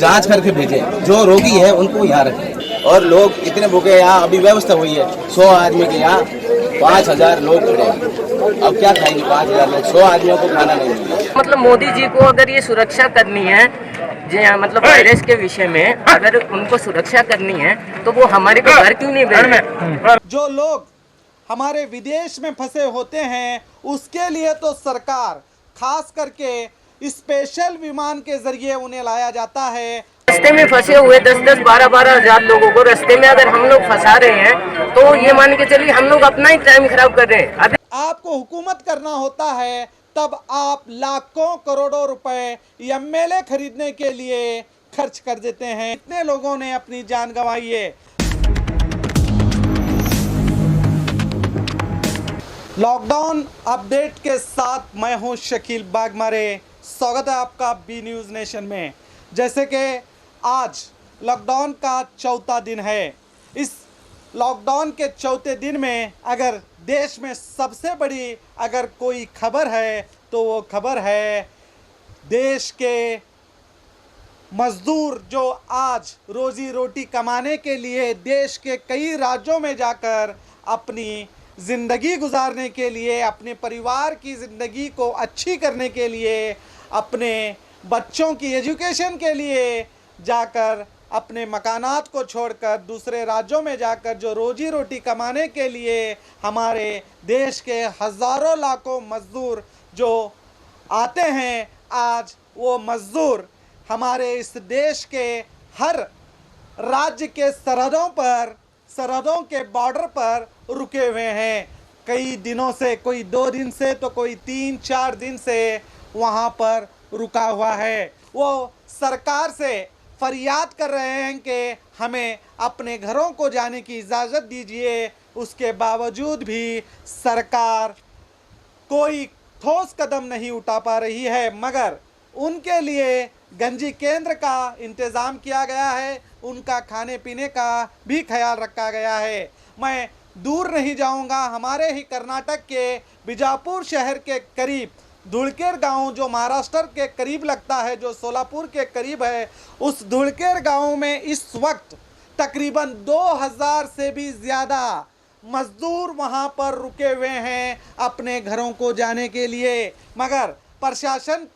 जांच करके भेजें, जो रोगी है उनको यहाँ रखें। और लोग इतने भूखे, यहाँ अभी व्यवस्था हुई है 100 आदमी के, यहाँ 5000 लोग खड़े हैं। अब क्या खाएंगे 5000 लोग? 100 आदमियों को खाना नहीं मिलेगा। मतलब मोदी जी को अगर ये सुरक्षा करनी है, जी हाँ, मतलब वायरस के विषय में अगर उनको सुरक्षा करनी है तो वो हमारे को घर क्यों नहीं भेज रहे? जो लोग हमारे विदेश में फंसे होते हैं उसके लिए तो सरकार खास करके स्पेशल विमान के जरिए उन्हें लाया जाता है। रास्ते में फंसे हुए 10-10, 12-12 हजार लोगों को रास्ते में अगर हम लोग फंसा रहे हैं तो ये मान के चलिए हम लोग अपना ही टाइम खराब कर रहे हैं। अभी आपको हुकूमत करना होता है तब आप लाखों करोड़ों रुपए एमएलए खरीदने के लिए खर्च कर देते हैं। इतने लोगों ने अपनी जान गंवाई है। लॉकडाउन अपडेट के साथ मैं हूं शकील बागमारे। स्वागत है आपका बी न्यूज़ नेशन में। जैसे कि आज लॉकडाउन का चौथा दिन है। इस लॉकडाउन के चौथे दिन में अगर देश में सबसे बड़ी अगर कोई खबर है तो वो खबर है देश के मजदूर जो आज रोजी रोटी कमाने के लिए देश के कई राज्यों में जाकर अपनी ज़िंदगी गुजारने के लिए, अपने परिवार की ज़िंदगी को अच्छी करने के लिए, अपने बच्चों की एजुकेशन के लिए जाकर अपने मकानात को छोड़कर दूसरे राज्यों में जाकर जो रोजी रोटी कमाने के लिए हमारे देश के हज़ारों लाखों मज़दूर जो आते हैं, आज वो मज़दूर हमारे इस देश के हर राज्य के सरहदों के बॉर्डर पर रुके हुए हैं। कई दिनों से, कोई 2 दिन से तो कोई 3-4 दिन से वहाँ पर रुका हुआ है। वो सरकार से फरियाद कर रहे हैं कि हमें अपने घरों को जाने की इजाज़त दीजिए। उसके बावजूद भी सरकार कोई ठोस कदम नहीं उठा पा रही है, मगर उनके लिए गंजी केंद्र का इंतज़ाम किया गया है, उनका खाने पीने का भी ख्याल रखा गया है। मैं दूर नहीं जाऊंगा, हमारे ही कर्नाटक के बीजापुर शहर के करीब धुड़केर गांव जो महाराष्ट्र के करीब लगता है, जो सोलापुर के करीब है, उस धुड़केर गांव में इस वक्त तकरीबन 2000 से भी ज़्यादा मज़दूर वहां पर रुके हुए हैं अपने घरों को जाने के लिए, मगर प्रशासन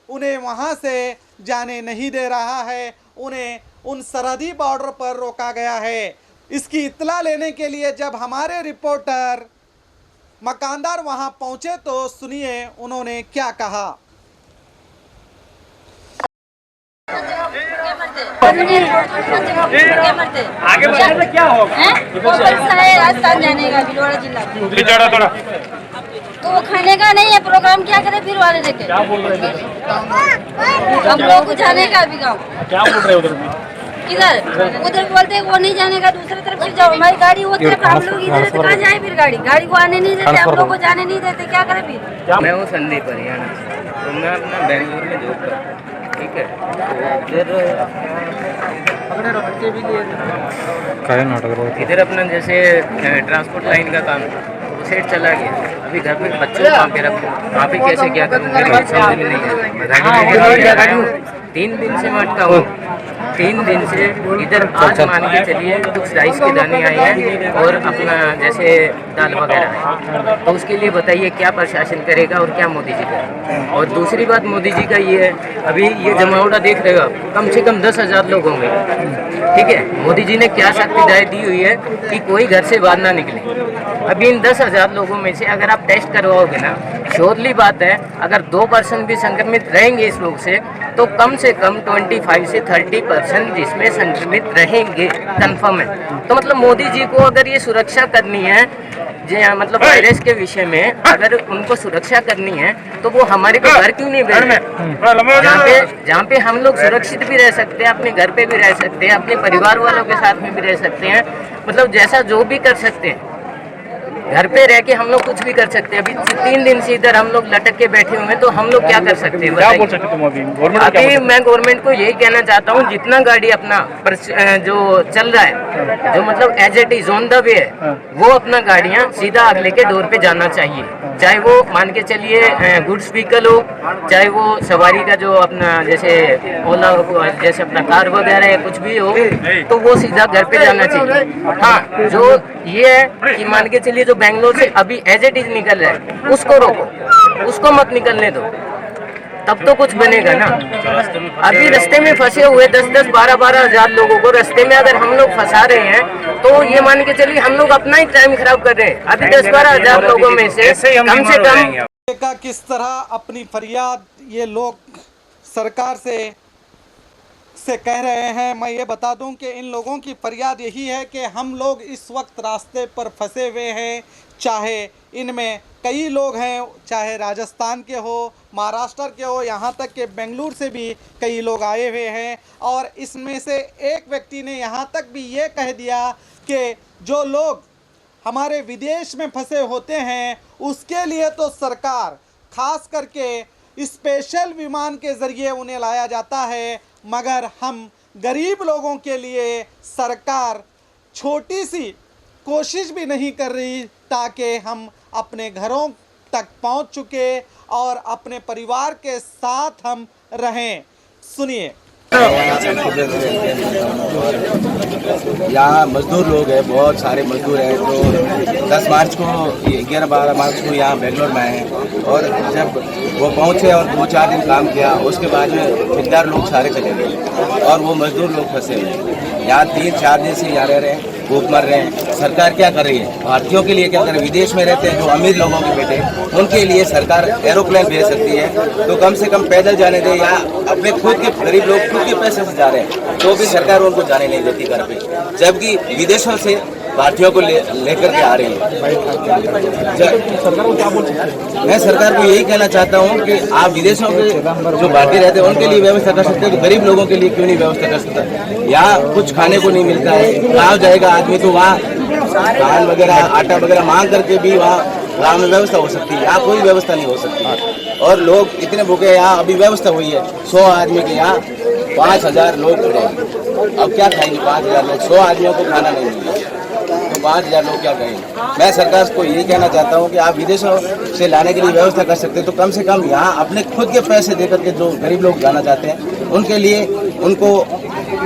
उन्हें वहां से जाने नहीं दे रहा है। उन्हें उन सरहदी बॉर्डर पर रोका गया है। इसकी इत्तला लेने के लिए जब हमारे रिपोर्टर मकानदार वहां पहुंचे तो सुनिए उन्होंने क्या कहा। आगे बढ़ने से क्या होगा? राजस्थान जाने का भिलवाड़ा जिला तो वो खाने का नहीं है प्रोग्राम, क्या करे फिर वाले देखे क्या बोल रहे हैं? हम लोग को जाने का अभी गाँव क्या बोल रहे हैं उधर? उधर बोलते वो नहीं जाने का, दूसरे तरफ फिर जाओ। हमारी गाड़ी वो तरफ, हम लोग इधर तो कहाँ जाए फिर? गाड़ी को आने नहीं देते, हम लोग को जाने नहीं देते, क्या करे फिर? मैं हूँ संदीप हरियाणा से, तो मैं अपना बेंगलुरु में जॉब करता हूँ, ठीक है। इधर अपना जैसे ट्रांसपोर्ट लाइन का काम सेट चला गया। अभी घर में बच्चों को वहाँ पे रखो, वहाँ पे कैसे क्या करूँ, मेरे को समझ में नहीं है। 3 दिन से मैं अटका हूँ, 3 दिन से इधर। आज मान के चलिए कुछ राइस के दाने आए हैं और अपना जैसे दाल वगैरह है, तो उसके लिए बताइए क्या प्रशासन करेगा और क्या मोदी जी करेगा। और दूसरी बात मोदी जी का ये है, अभी ये जमावड़ा देख रहे हो आप, कम से कम 10,000 लोग होंगे, ठीक है। मोदी जी ने क्या शक्ति दी हुई है कि कोई घर से बाहर ना निकले। अभी इन 10,000 लोगों में से अगर आप टेस्ट करवाओगे ना, श्योरली बात है, अगर 2% भी संक्रमित रहेंगे इस रोग से कम 25 से 30% जिसमें संक्रमित रहेंगे, कंफर्म है। तो मतलब मोदी जी को अगर ये सुरक्षा करनी है, जी हाँ, मतलब वायरस के विषय में अगर उनको सुरक्षा करनी है तो वो हमारे को घर क्यों नहीं भेज रहे? जहाँ पे हम लोग सुरक्षित भी रह सकते हैं, अपने घर पे भी रह सकते हैं, अपने परिवार वालों के साथ में भी रह सकते हैं, मतलब जैसा जो भी कर सकते हैं, घर पे रह के हम लोग कुछ भी कर सकते हैं। अभी 3 दिन से इधर हम लोग लटक के बैठे हुए हैं, तो हम लोग क्या कर सकते हैं क्या बोल बताइए? सकते तुम अभी गवर्नमेंट अभी मैं गवर्नमेंट को यही कहना चाहता हूँ, जितना गाड़ी अपना जो चल रहा है, जो मतलब as it is on the way है, वो अपना गाड़ियाँ सीधा अगले के डोर पे जाना चाहिए। चाहे वो मान के चलिए गुड्स व्हीकल हो, चाहे वो सवारी का जो अपना जैसे ओला जैसे अपना कार वगैरह है, कुछ भी हो, तो वो सीधा घर पे जाना चाहिए। हाँ, जो ये है कि मान के चलिए जो बेंगलोर से अभी एज इट इज निकल रहा है, उसको रोको, उसको मत निकलने दो, तब तो कुछ बनेगा ना। अभी रास्ते में फंसे हुए 10-10, 12-12 हजार लोगों को रास्ते में अगर हम लोग फंसा रहे हैं, तो ये मान के चलिए हम लोग अपना ही टाइम खराब कर रहे हैं। अभी 10-12 हजार लोगों में से कम से कम देखा किस तरह अपनी फरियाद ये लोग सरकार से कह रहे हैं। मैं ये बता दूं कि इन लोगों की फरियाद यही है कि हम लोग इस वक्त रास्ते पर फंसे हुए हैं, चाहे इनमें कई लोग हैं, चाहे राजस्थान के हो, महाराष्ट्र के हो, यहाँ तक कि बेंगलुरु से भी कई लोग आए हुए हैं। और इसमें से एक व्यक्ति ने यहाँ तक भी ये कह दिया कि जो लोग हमारे विदेश में फंसे होते हैं उसके लिए तो सरकार खास करके स्पेशल विमान के ज़रिए उन्हें लाया जाता है, मगर हम गरीब लोगों के लिए सरकार छोटी सी कोशिश भी नहीं कर रही ताकि हम अपने घरों तक पहुंच चुके और अपने परिवार के साथ हम रहें। सुनिए। यहाँ मजदूर लोग हैं, बहुत सारे मजदूर हैं जो 10 मार्च को 11-12 मार्च को यहाँ बेंगलोर में आए हैं, और जब वो पहुँचे और 2-4 दिन काम किया, उसके बाद में ठेकेदार लोग सारे चले गए और वो मजदूर लोग फंसे हुए हैं। यहाँ 3-4 दिन से यहाँ रह रहे हैं, भूख मर रहे हैं। सरकार क्या कर रही है? भारतीयों के लिए क्या कर रही है? विदेश में रहते हैं जो अमीर लोगों के बेटे, उनके लिए सरकार एरोप्लेन भेज सकती है, तो कम से कम पैदल जाने दे, या अपने खुद के गरीब लोग खुद के पैसे से जा रहे हैं तो भी सरकार उनको जाने नहीं देती घर पे, जबकि विदेशों से भारतीयों को लेकर के आ रही है। मैं सरकार को यही कहना चाहता हूँ कि आप विदेशों के जो भारतीय रहते हैं उनके लिए व्यवस्था कर सकते हैं, तो गरीब लोगों के लिए क्यों नहीं व्यवस्था कर सकता? यहाँ कुछ खाने को नहीं मिलता है, गाँव जाएगा आदमी तो वहाँ धान वगैरह आटा वगैरह मांग करके भी वहाँ गाँव में व्यवस्था हो सकती है, यहाँ कोई व्यवस्था नहीं हो सकती। और लोग इतने भूखे हैं, यहाँ अभी व्यवस्था हुई है 100 आदमी के, यहाँ 5000 लोग खड़े हैं। अब क्या खाएंगे 5000 लोग? 100 आदमियों को खाना नहीं मिलेगा तो 5000 लोग क्या करेंगे? मैं सरकार को यही कहना चाहता हूँ कि आप विदेशों से लाने के लिए व्यवस्था कर सकते हैं, तो कम से कम यहाँ अपने खुद के पैसे दे करके जो गरीब लोग जाना चाहते हैं उनके लिए उनको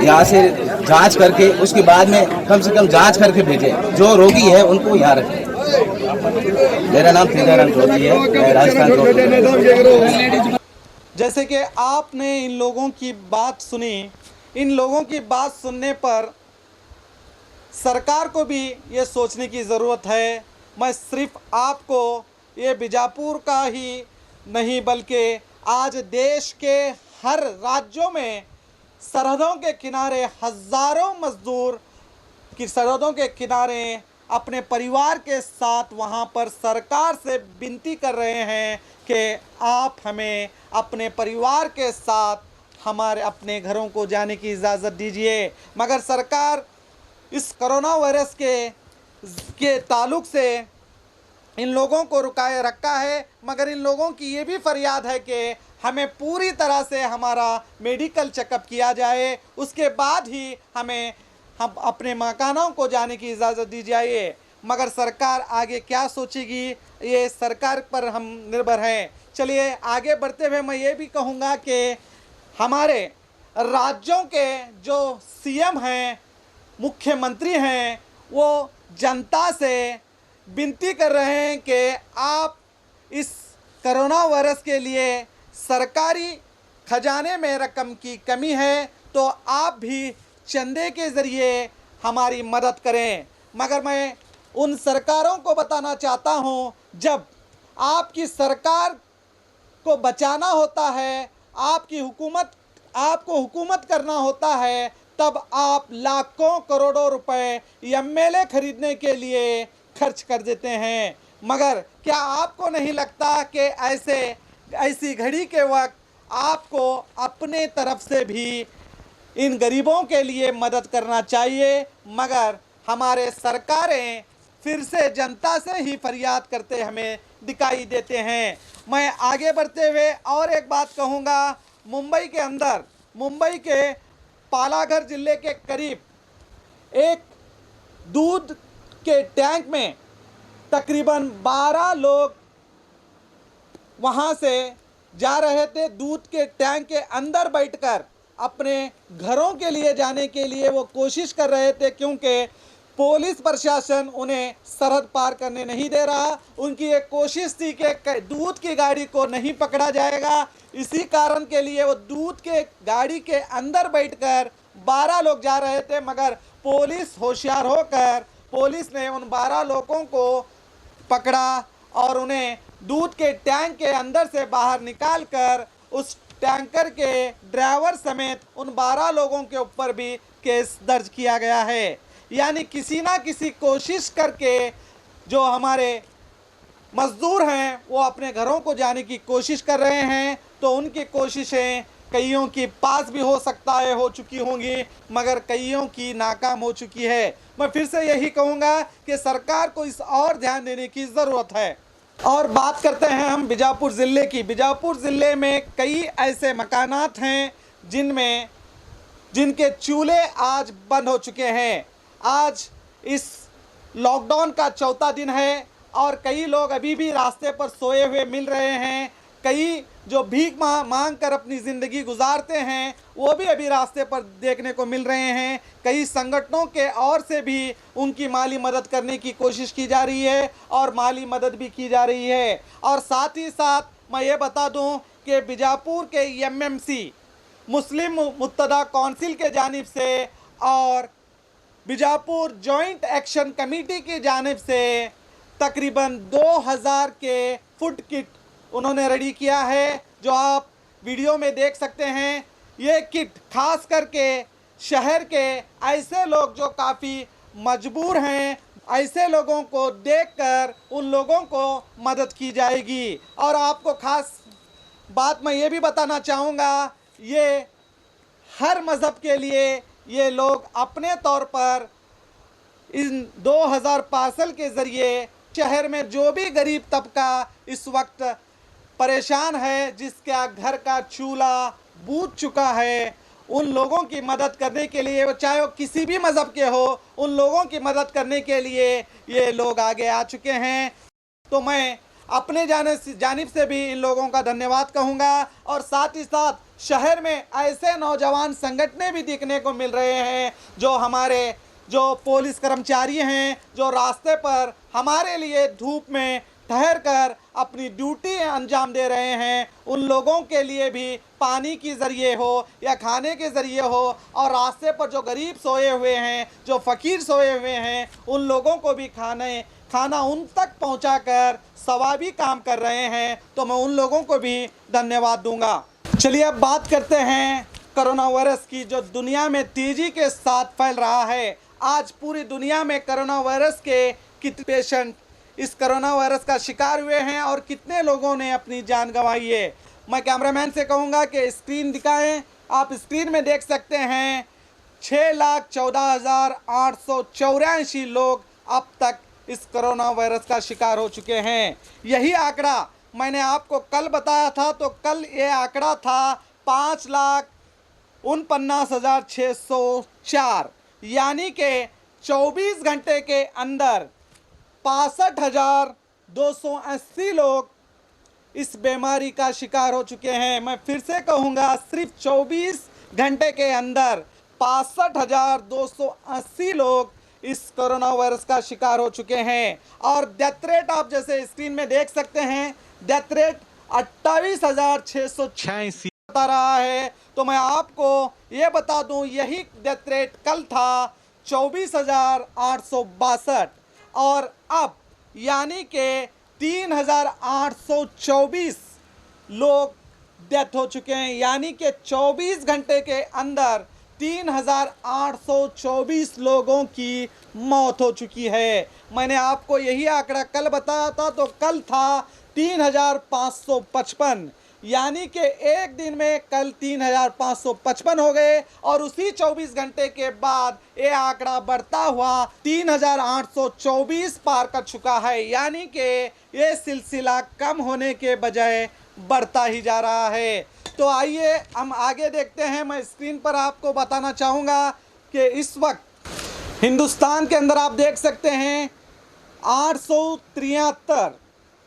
यहाँ से जांच करके उसके बाद में कम से कम जांच करके भेजें। जो रोगी है उनको यहाँ रखें। मेरा नाम सीताराम चौधरी है, मैं राजस्थान। जैसे कि आपने इन लोगों की बात सुनी, इन लोगों की बात सुनने पर सरकार को भी ये सोचने की ज़रूरत है। मैं सिर्फ आपको ये बीजापुर का ही नहीं बल्कि आज देश के हर राज्यों में सरहदों के किनारे हज़ारों मज़दूर की सरहदों के किनारे अपने परिवार के साथ वहाँ पर सरकार से विनती कर रहे हैं कि आप हमें अपने परिवार के साथ हमारे अपने घरों को जाने की इजाज़त दीजिए। मगर सरकार इस कोरोना वायरस के ताल्लुक से इन लोगों को रुकाए रखा है, मगर इन लोगों की ये भी फरियाद है कि हमें पूरी तरह से हमारा मेडिकल चेकअप किया जाए, उसके बाद ही हम अपने मकानों को जाने की इजाज़त दी जाए। मगर सरकार आगे क्या सोचेगी ये सरकार पर हम निर्भर हैं। चलिए आगे बढ़ते हुए मैं ये भी कहूँगा कि हमारे राज्यों के जो सीएम हैं, मुख्यमंत्री हैं, वो जनता से विनती कर रहे हैं कि आप इस कोरोना वायरस के लिए सरकारी खजाने में रकम की कमी है तो आप भी चंदे के ज़रिए हमारी मदद करें। मगर मैं उन सरकारों को बताना चाहता हूं, जब आपकी सरकार को बचाना होता है, आपको हुकूमत करना होता है, तब आप लाखों करोड़ों रुपए एमएलए खरीदने के लिए खर्च कर देते हैं। मगर क्या आपको नहीं लगता कि ऐसी घड़ी के वक्त आपको अपने तरफ से भी इन गरीबों के लिए मदद करना चाहिए? मगर हमारे सरकारें फिर से जनता से ही फरियाद करते हमें दिखाई देते हैं। मैं आगे बढ़ते हुए और एक बात कहूँगा, मुंबई के अंदर, मुंबई के पालाघर जिले के करीब एक दूध के टैंक में तकरीबन 12 लोग वहाँ से जा रहे थे। दूध के टैंक के अंदर बैठकर अपने घरों के लिए जाने के लिए वो कोशिश कर रहे थे, क्योंकि पुलिस प्रशासन उन्हें सरहद पार करने नहीं दे रहा। उनकी एक कोशिश थी कि दूध की गाड़ी को नहीं पकड़ा जाएगा, इसी कारण के लिए वो दूध के गाड़ी के अंदर बैठकर 12 लोग जा रहे थे, मगर पुलिस होशियार होकर पुलिस ने उन 12 लोगों को पकड़ा और उन्हें दूध के टैंक के अंदर से बाहर निकालकर उस टैंकर के ड्राइवर समेत उन 12 लोगों के ऊपर भी केस दर्ज किया गया है। यानी किसी ना किसी कोशिश करके जो हमारे मजदूर हैं वो अपने घरों को जाने की कोशिश कर रहे हैं, तो उनकी कोशिशें कईयों की पास भी हो सकता है हो चुकी होंगी, मगर कईयों की नाकाम हो चुकी है। मैं फिर से यही कहूँगा कि सरकार को इस और ध्यान देने की ज़रूरत है। और बात करते हैं हम बीजापुर ज़िले की। बीजापुर ज़िले में कई ऐसे मकानात हैं जिनके चूल्हे आज बंद हो चुके हैं। आज इस लॉकडाउन का चौथा दिन है और कई लोग अभी भी रास्ते पर सोए हुए मिल रहे हैं। कई जो भीख मांग कर अपनी ज़िंदगी गुजारते हैं वो भी अभी रास्ते पर देखने को मिल रहे हैं। कई संगठनों के ओर से भी उनकी माली मदद करने की कोशिश की जा रही है और माली मदद भी की जा रही है। और साथ ही साथ मैं ये बता दूं कि बीजापुर के एमएमसी मुस्लिम मुत्तदा काउंसिल के जानिब से और बीजापुर जॉइंट एक्शन कमेटी की जानिब से तकरीबन 2000 के फूड किट उन्होंने रेडी किया है, जो आप वीडियो में देख सकते हैं। ये किट खास करके शहर के ऐसे लोग जो काफ़ी मजबूर हैं, ऐसे लोगों को देखकर उन लोगों को मदद की जाएगी। और आपको खास बात मैं ये भी बताना चाहूँगा, ये हर मज़हब के लिए ये लोग अपने तौर पर इन 2000 पार्सल के ज़रिए शहर में जो भी गरीब तबका इस वक्त परेशान है, जिसका घर का चूल्हा बूझ चुका है, उन लोगों की मदद करने के लिए, वो चाहे वो किसी भी मज़हब के हो, उन लोगों की मदद करने के लिए ये लोग आगे आ चुके हैं। तो मैं अपने जानिब से भी इन लोगों का धन्यवाद कहूँगा। और साथ ही साथ शहर में ऐसे नौजवान संगठनें भी देखने को मिल रहे हैं, जो हमारे जो पुलिस कर्मचारी हैं, जो रास्ते पर हमारे लिए धूप में ठहर कर अपनी ड्यूटी अंजाम दे रहे हैं। उन लोगों के लिए भी पानी के ज़रिए हो या खाने के ज़रिए हो, और रास्ते पर जो गरीब सोए हुए हैं, जो फ़कीर सोए हुए हैं, उन लोगों को भी खाना उन तक पहुंचाकर सवाबी काम कर रहे हैं। तो मैं उन लोगों को भी धन्यवाद दूंगा। चलिए अब बात करते हैं कोरोना वायरस की, जो दुनिया में तेज़ी के साथ फैल रहा है। आज पूरी दुनिया में कोरोना वायरस के कितने पेशेंट इस कोरोना वायरस का शिकार हुए हैं और कितने लोगों ने अपनी जान गंवाई है। मैं कैमरामैन से कहूँगा कि स्क्रीन दिखाएं। आप स्क्रीन में देख सकते हैं 6,14,884 लोग अब तक इस कोरोना वायरस का शिकार हो चुके हैं। यही आंकड़ा मैंने आपको कल बताया था, तो कल ये आंकड़ा था 5,49,604, यानी कि 24 घंटे के अंदर 65,280 लोग इस बीमारी का शिकार हो चुके हैं। मैं फिर से कहूँगा, सिर्फ 24 घंटे के अंदर 65,280 लोग इस कोरोना वायरस का शिकार हो चुके हैं। और डेथ रेट आप जैसे स्क्रीन में देख सकते हैं, डेथ रेट 28,686 बता रहा है। तो मैं आपको ये बता दूं, यही डेथ रेट कल था 24,862, और अब यानी कि 3,824 लोग डेथ हो चुके हैं। यानी कि 24 घंटे के अंदर 3,824 लोगों की मौत हो चुकी है। मैंने आपको यही आंकड़ा कल बताया था, तो कल था 3,555, यानी कि एक दिन में कल 3,555 हो गए और उसी 24 घंटे के बाद ये आंकड़ा बढ़ता हुआ 3,824 पार कर चुका है। यानी कि ये सिलसिला कम होने के बजाय बढ़ता ही जा रहा है। तो आइए हम आगे देखते हैं। मैं स्क्रीन पर आपको बताना चाहूँगा कि इस वक्त हिंदुस्तान के अंदर आप देख सकते हैं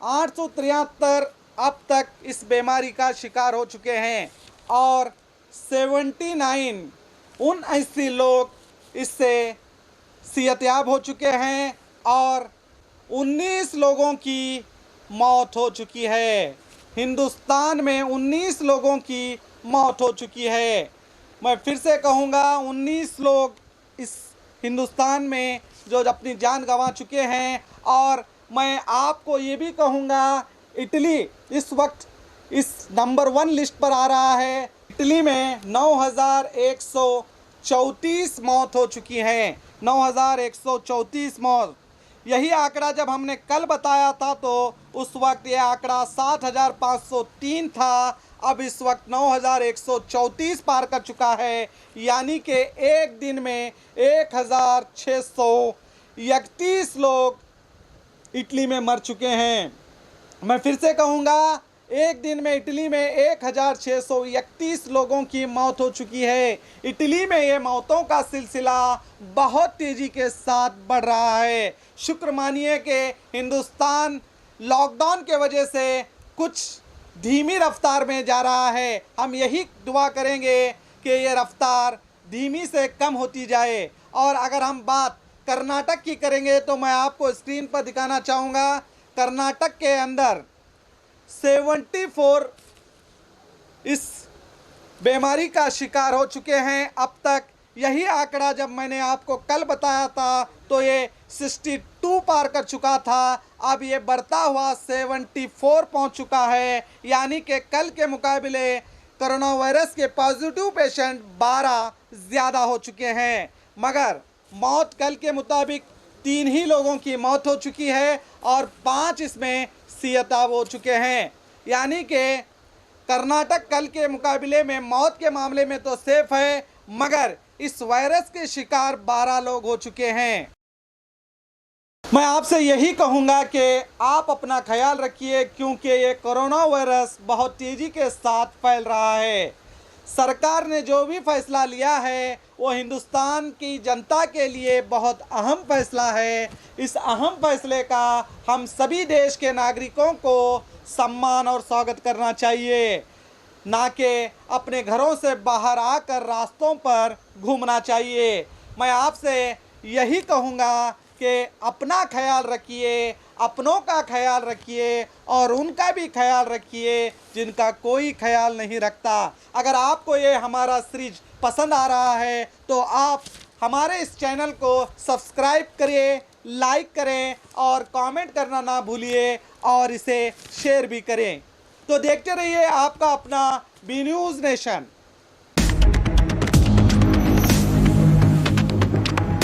873 अब तक इस बीमारी का शिकार हो चुके हैं और 79 लोग इससे सेहतयाब हो चुके हैं और 19 लोगों की मौत हो चुकी है। हिंदुस्तान में 19 लोगों की मौत हो चुकी है। मैं फिर से कहूँगा 19 लोग इस हिंदुस्तान में जो अपनी जान गंवा चुके हैं। और मैं आपको ये भी कहूँगा इटली इस वक्त इस नंबर 1 लिस्ट पर आ रहा है। इटली में 9,134 मौत हो चुकी हैं। 9,134 मौत। यही आंकड़ा जब हमने कल बताया था तो उस वक्त ये आंकड़ा 7,503 था। अब इस वक्त 9,134 पार कर चुका है। यानी कि एक दिन में 1,631 लोग इटली में मर चुके हैं। मैं फिर से कहूँगा एक दिन में इटली में 1,631 लोगों की मौत हो चुकी है। इटली में ये मौतों का सिलसिला बहुत तेज़ी के साथ बढ़ रहा है। शुक्र मानिए कि हिंदुस्तान लॉकडाउन के वजह से कुछ धीमी रफ्तार में जा रहा है। हम यही दुआ करेंगे कि ये रफ्तार धीमी से कम होती जाए। और अगर हम बात कर्नाटक की करेंगे तो मैं आपको स्क्रीन पर दिखाना चाहूँगा कर्नाटक के अंदर 74 इस बीमारी का शिकार हो चुके हैं अब तक। यही आंकड़ा जब मैंने आपको कल बताया था तो ये 62 पार कर चुका था। अब ये बढ़ता हुआ 74 पहुंच चुका है। यानी कि कल के मुकाबले कोरोना वायरस के पॉजिटिव पेशेंट 12 ज़्यादा हो चुके हैं। मगर मौत कल के मुताबिक 3 ही लोगों की मौत हो चुकी है और 5 इसमें सेहतयाब हो चुके हैं। यानी कि कर्नाटक कल के मुकाबले में मौत के मामले में तो सेफ है, मगर इस वायरस के शिकार 12 लोग हो चुके हैं। मैं आपसे यही कहूँगा कि आप अपना ख्याल रखिए, क्योंकि ये कोरोना वायरस बहुत तेज़ी के साथ फैल रहा है। सरकार ने जो भी फैसला लिया है वो हिंदुस्तान की जनता के लिए बहुत अहम फैसला है। इस अहम फैसले का हम सभी देश के नागरिकों को सम्मान और स्वागत करना चाहिए, ना कि अपने घरों से बाहर आकर रास्तों पर घूमना चाहिए। मैं आपसे यही कहूँगा कि अपना ख्याल रखिए, अपनों का ख्याल रखिए और उनका भी ख्याल रखिए जिनका कोई ख्याल नहीं रखता। अगर आपको ये हमारा सीरीज पसंद आ रहा है तो आप हमारे इस चैनल को सब्सक्राइब करिए, लाइक करें और कमेंट करना ना भूलिए और इसे शेयर भी करें। तो देखते रहिए आपका अपना बी न्यूज़ नेशन।